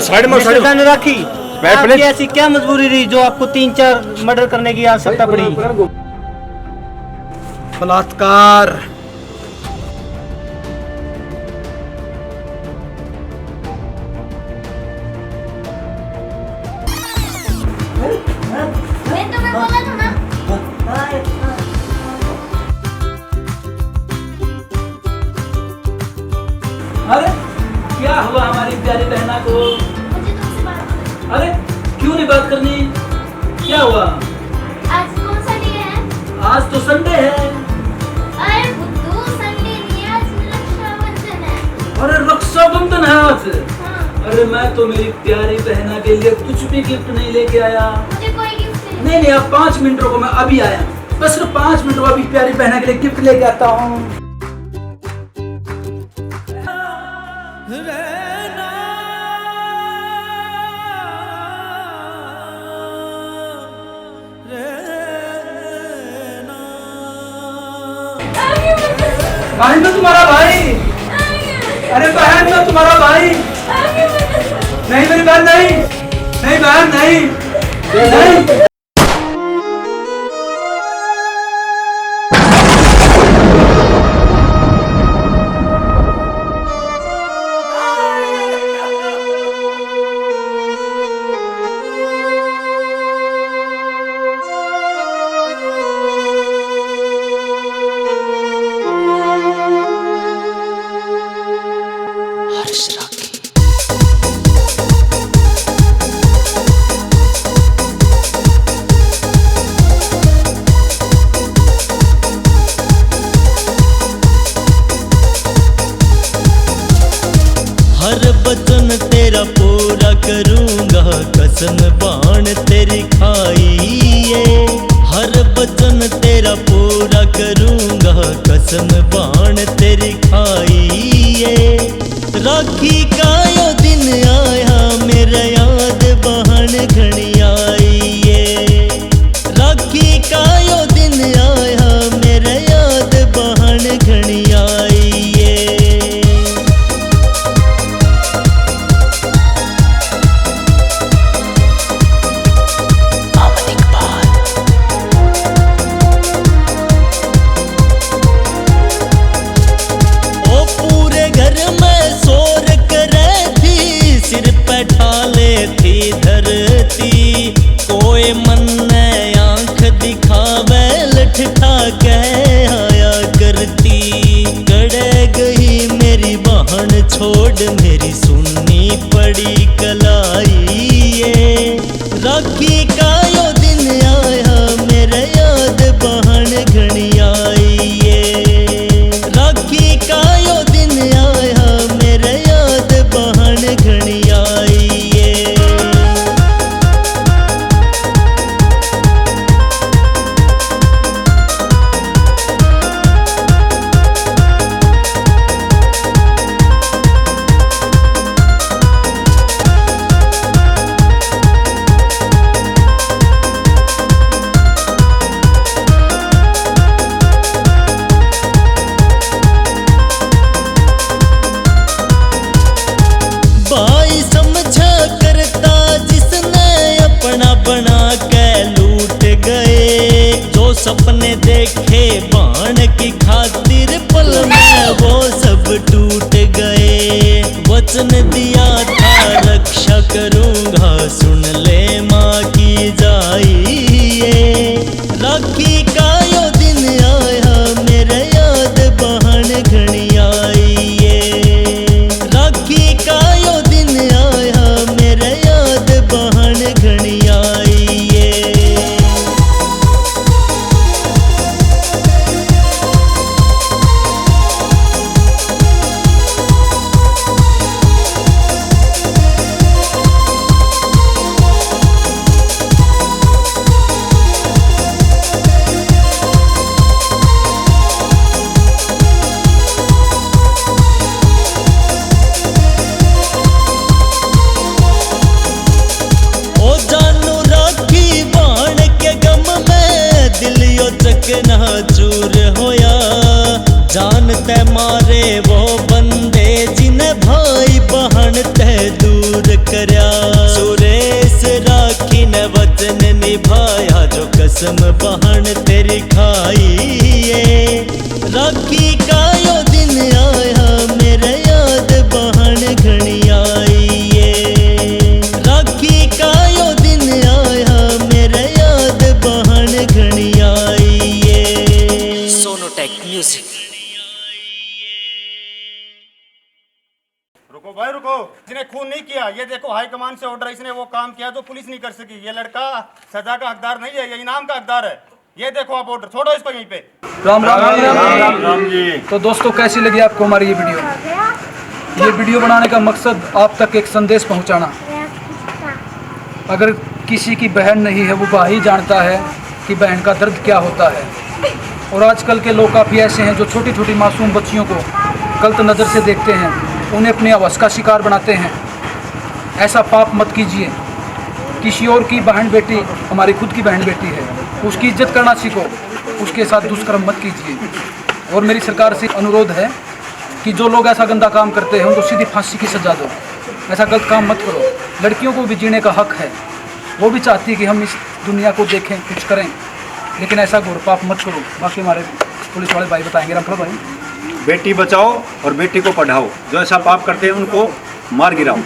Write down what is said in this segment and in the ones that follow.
Side में gun रखी। आपकी ऐसी क्या मजबूरी रही जो आपको 3-4 मर्डर करने की आवश्यकता पड़ी? बलात्कार। मैं बोला था ना। अरे क्या हुआ हमारी प्यारी बहना को? मुझे तुमसे बात करनी। अरे क्यों नहीं बात करनी? क्या हुआ? आज कौन सा डे है? आज तो संडे है। अरे बुद्धू, संडे नहीं है, आज रक्षाबंधन है। अरे रक्षाबंधन है आज। हाँ। अरे मैं तो मेरी प्यारी बहना के लिए कुछ भी गिफ्ट नहीं लेके आया। मुझे कोई गिफ्ट नहीं। नहीं आप 5 मिनट रुको, मैं अभी आया। बस सिर्फ 5 मिनट रुको, अभी प्यारी बहना के लिए गिफ्ट लेके आता हूँ। भाई तो तुम्हारा भाई। अरे बहन तो तुम्हारा भाई। नहीं मेरी बहन नहीं। नहीं बहन नहीं। नहीं। हर वचन तेरा पूरा करूंगा, कसम बाण तेरी खाइए। हर वचन तेरा पूरा करूंगा, कसम बाण तेरी खाइए। राखी का यो दिन आया, मेरा याद बहन घनी आइए। राखी का यो दिन आया, मेरा याद बहन घनी आइए। कोई मन ने आंख दिखावे, लठठा कह आया करती। गड़े गई मेरी बहन छोड़, मेरी सुननी पड़ी कलाई। राखी का यो दिन आया, मेरा याद बहन घनी आई। राखी का यो दिन आया, मेरा याद बहन घनी आई। भाई समझा करता जिसने अपना बना के लूट गए। जो सपने देखे बाण की खातिर, पल में वो सब टूट गए। वचन दिया था रक्षा करूंगा, सुन ले माँ की जाइए। राखी का यो दिन आया, मेरा याद बहन घनी आई। राखी का यो दिन आया, मेरा याद बहन घनी आई। चकनाचूर होया, जानते मारे वो बंदे जिन्हें भाई बहन ते दूर कर करया। सुरेश राखी ने वचन निभाया, जो कसम बहन तेरी खाई है। राखी का यो दिन आया, मेरे याद बहन घनी आई है। राखी का यो दिन आया, मेरे याद बहन घनी आई है। सोनोटेक म्यूजिक। रुको भाई रुको, इसने खून नहीं किया। ये देखो हाई कमान से ऑर्डर, इसने वो काम किया जो पुलिस नहीं कर सकी। ये लड़का सजा का हकदार नहीं है, ये इनाम का हकदार है। ये देखो आप ऑर्डर, छोड़ो इसको यहीं पे। राम राम राम राम जी। तो दोस्तों कैसी लगी आपको हमारी ये वीडियो? ये वीडियो बनाने का मकसद आप तक एक संदेश पहुंचाना। अगर किसी की बहन नहीं है, वो भाई जानता है कि बहन का दर्द क्या होता है। और आजकल के लोग काफ़ी ऐसे हैं जो छोटी छोटी मासूम बच्चियों को गलत नज़र से देखते हैं, उन्हें अपनी हवस का शिकार बनाते हैं। ऐसा पाप मत कीजिए। किसी और की बहन बेटी हमारी खुद की बहन बेटी है, उसकी इज्जत करना सीखो, उसके साथ दुष्कर्म मत कीजिए। और मेरी सरकार से अनुरोध है कि जो लोग ऐसा गंदा काम करते हैं उनको सीधी फांसी की सजा दो। ऐसा गलत काम मत करो। लड़कियों को भी जीने का हक है, वो भी चाहती है कि हम इस दुनिया को देखें, कुछ करें, लेकिन ऐसा घोर पाप मत करो। बाकी हमारे पुलिस वाले भाई बताएंगे। रामफल भाई, बेटी बचाओ और बेटी को पढ़ाओ, जो ऐसा पाप करते हैं उनको मार गिराओ।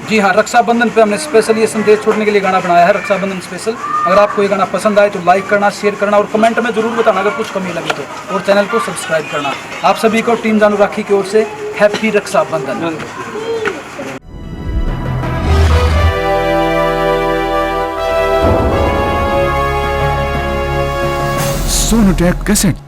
जी हाँ, रक्षाबंधन पे हमने स्पेशल ये संदेश छोड़ने के लिए गाना बनाया है, रक्षाबंधन स्पेशल। अगर आपको ये गाना पसंद आए तो लाइक करना, शेयर करना और कमेंट में ज़रूर बताना अगर कुछ कमी लगी तो, और चैनल को सब्सक्राइब करना। आप सभी को टीम जानू राखी की ओर से हैप्पी रक्षाबंधन। सोनोटेक कैसेट।